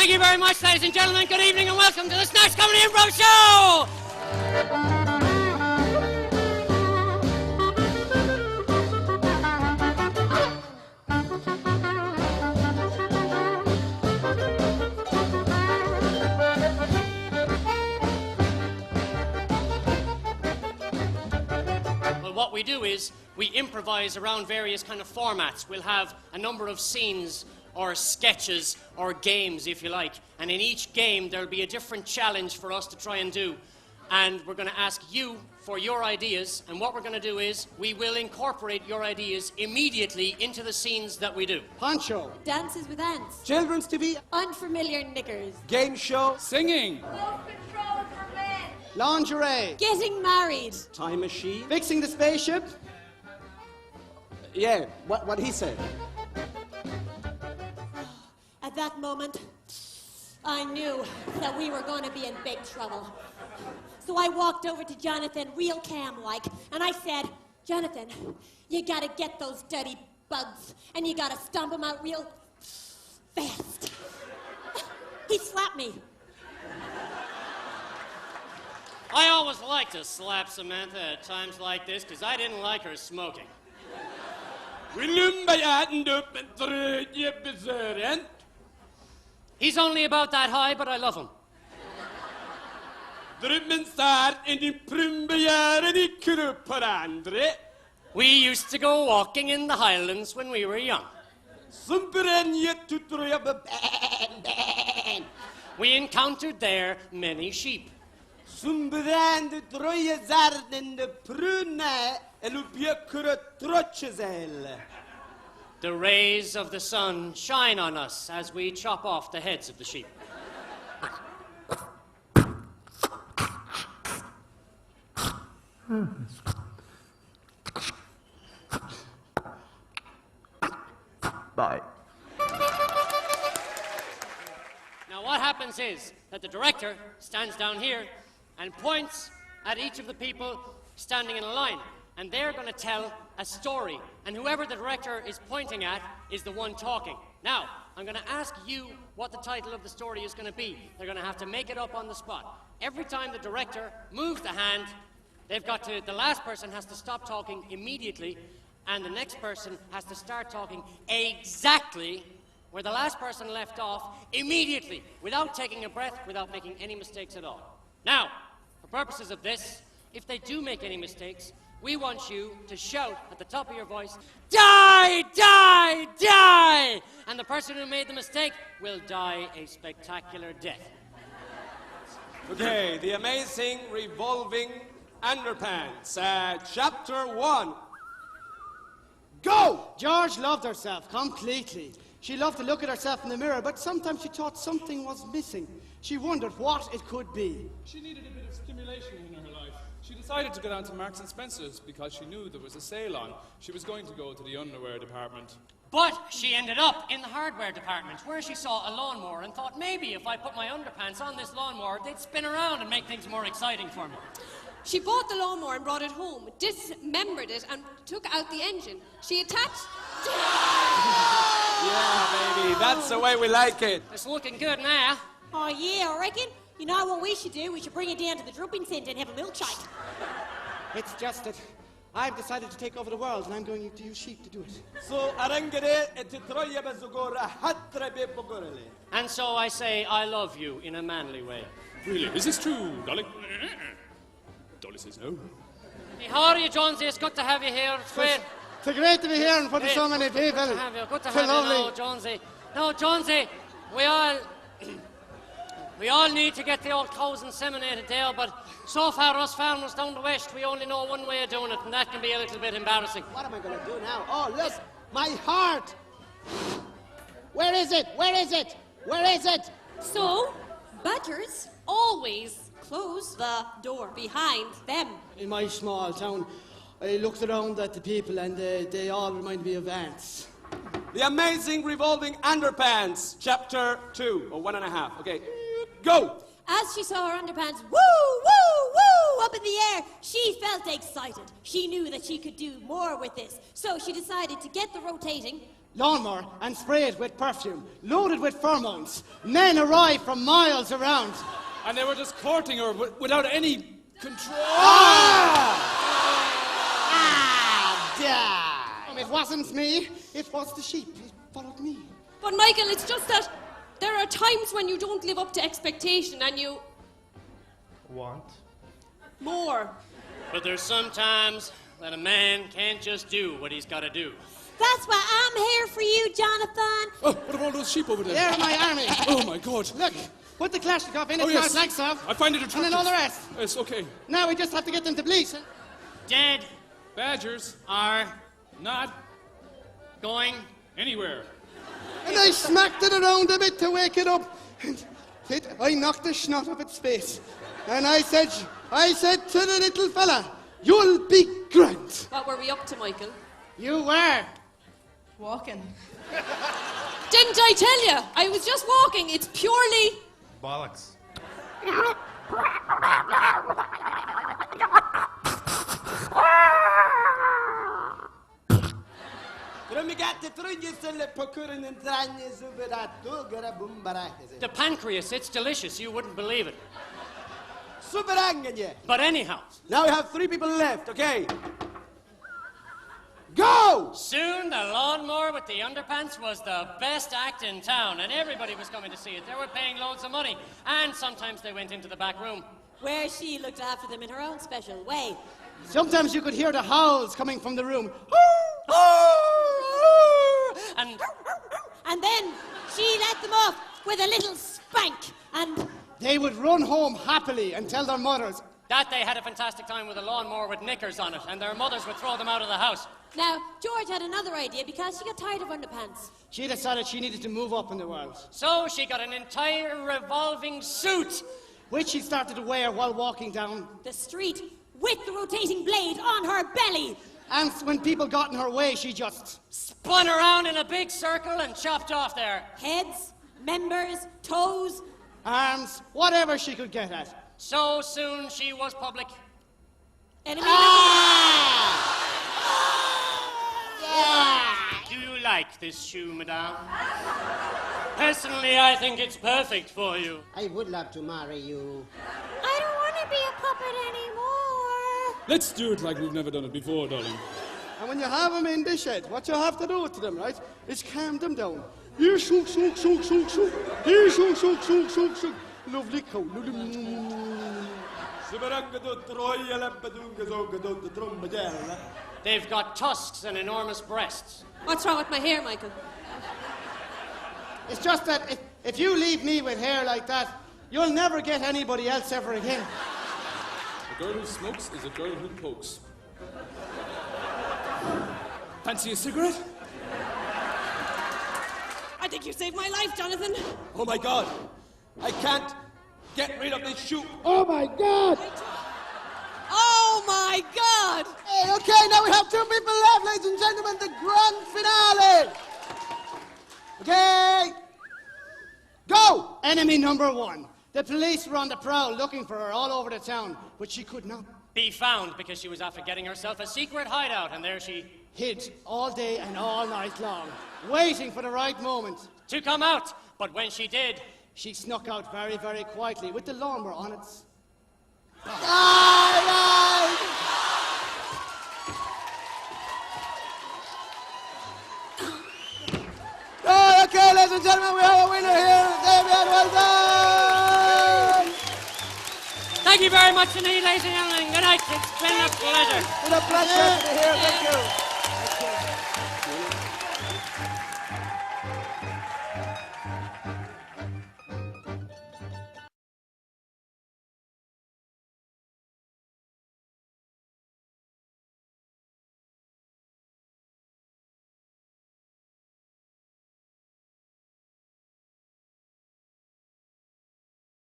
Thank you very much, ladies and gentlemen. Good evening and welcome to the Snatch Comedy Improv Show! Well, what we do is we improvise around various kind of formats. We'll have a number of scenes or sketches or games, if you like. And in each game, there'll be a different challenge for us to try and do. And we're going to ask you for your ideas. And what we're going to do is we will incorporate your ideas immediately into the scenes that we do. Poncho. Dances with ants. Children's TV. Unfamiliar knickers. Game show. Singing. Remote control for men. Lingerie. Getting married. Time machine. Fixing the spaceship. Yeah, what he said. At that moment, I knew that we were going to be in big trouble. So I walked over to Jonathan, real calm-like, and I said, Jonathan, you gotta get those dirty bugs, and you gotta stomp them out real fast. He slapped me. I always like to slap Samantha at times like this because I didn't like her smoking. He's only about that high, but I love him. We used to go walking in the Highlands when we were young. We encountered there many sheep. The rays of the sun shine on us as we chop off the heads of the sheep. Bye. Now what happens is that the director stands down here and points at each of the people standing in a line. And they're going to tell a story. And whoever the director is pointing at is the one talking. Now, I'm going to ask you what the title of the story is going to be. They're going to have to make it up on the spot. Every time the director moves the hand, the last person has to stop talking immediately, and the next person has to start talking exactly where the last person left off immediately, without taking a breath, without making any mistakes at all. Now, for purposes of this, if they do make any mistakes, we want you to shout at the top of your voice, "Die! Die! Die!" And the person who made the mistake will die a spectacular death. Okay, the amazing revolving underpants. Chapter 1. Go! George loved herself completely. She loved to look at herself in the mirror, but sometimes she thought something was missing. She wondered what it could be. She needed a bit of stimulation in her life. She decided to go down to Marks and Spencer's because she knew there was a sale on. She was going to go to the underwear department. But she ended up in the hardware department, where she saw a lawnmower and thought maybe if I put my underpants on this lawnmower, they'd spin around and make things more exciting for me. She bought the lawnmower and brought it home, dismembered it, and took out the engine. She attached... Yeah, baby, that's the way we like it. It's looking good now. Oh, yeah, I reckon. You know what we should do? We should bring it down to the dropping centre and have a milkshake. It's just that I've decided to take over the world, and I'm going to use sheep to do it. So, And so I say I love you in a manly way. Really? Is this true, Dolly? Dolly says no. Hey, how are you, Jonesy? It's good to have you here. It's great. It's great to be here in front of so many people. Good to have you. Good to It's have you. lovely. No, Jonesy. No, Jonesy. We all need to get the old cows inseminated there, but so far us farmers down the west, we only know one way of doing it, and that can be a little bit embarrassing. What am I going to do now? Oh, look, my heart. Where is it? Where is it? Where is it? So, badgers always close the door behind them. In my small town, I looked around at the people, and they all remind me of ants. The amazing revolving underpants. Chapter 2, or 1.5. Okay, go! As she saw her underpants, woo, woo, woo, up in the air, she felt excited. She knew that she could do more with this. So she decided to get the rotating, lawnmower and spray it with perfume, loaded with pheromones. Men arrive from miles around. And they were just courting her without any control. It wasn't me, it was the sheep. It followed me. But Michael, it's just that there are times when you don't live up to expectation and you... Want? More. But there's sometimes that a man can't just do what he's got to do. That's why I'm here for you, Jonathan. Oh, what of all those sheep over there? They're my army. Oh, my God. Look, put the Kalashnikov in, Oh, it's yes. not like stuff. I find it attractive. And then all the rest. Yes, okay. Now we just have to get them to bleach. Dead Badgers are not going. anywhere. And I smacked it around a bit to wake it up. And I knocked the snot off its face. And I said to the little fella, you'll be grand. What were we up to, Michael? You were. Walking. Didn't I tell you? I was just walking. It's purely... Bollocks. The pancreas, it's delicious. You wouldn't believe it. But anyhow, Now we have 3 people left, okay? Go! soon the lawnmower with the underpants was the best act in town, and everybody was coming to see it. They were paying loads of money, and sometimes they went into the back room. Where she looked after them in her own special way. Sometimes you could hear the howls coming from the room. And And then she let them off with a little spank. And They would run home happily and tell their mothers. that they had a fantastic time with a lawnmower with knickers on it, and their mothers would throw them out of the house. now George had another idea because she got tired of underpants. She decided she needed to move up in the world, So she got an entire revolving suit. which she started to wear while walking down. The street with the rotating blade on her belly. And when people got in her way, she just... Spun around in a big circle and chopped off their... Heads, members, toes. arms, whatever she could get at. So soon she was public. Enemy Do you like this shoe, madame? Personally, I think it's perfect for you. I would love to marry you. I don't want to be a puppet anymore. Let's do it like we've never done it before, darling. And when you have them in the shed, what you have to do to them, right, is calm them down. Here, shook, shook, shook, shook, shook. Here, shook, shook, shook, shook, shook. Lovely cow. They've got tusks and enormous breasts. What's wrong with my hair, Michael? It's just that if you leave me with hair like that, you'll never get anybody else ever again. A girl who smokes is a girl who pokes. Fancy a cigarette? I think you saved my life, Jonathan. Oh my God. I can't get rid of this shoe. Oh my God! Oh my God! Hey, okay, now we have 2 people left, ladies and gentlemen, the grand finale. Okay. Go! Enemy number 1. The police were on the prowl looking for her all over the town, but she could not. Be found because she was after getting herself a secret hideout, and there she... Hid all day and all night long, waiting for the right moment. to come out. But when she did... She snuck out very, very quietly with the lawnmower on its... Oh, okay, ladies and gentlemen, we have a winner here. Damien, well done! Thank you very much indeed, ladies and gentlemen. Good night. It's been a pleasure. It's been a pleasure to be here. Thank you.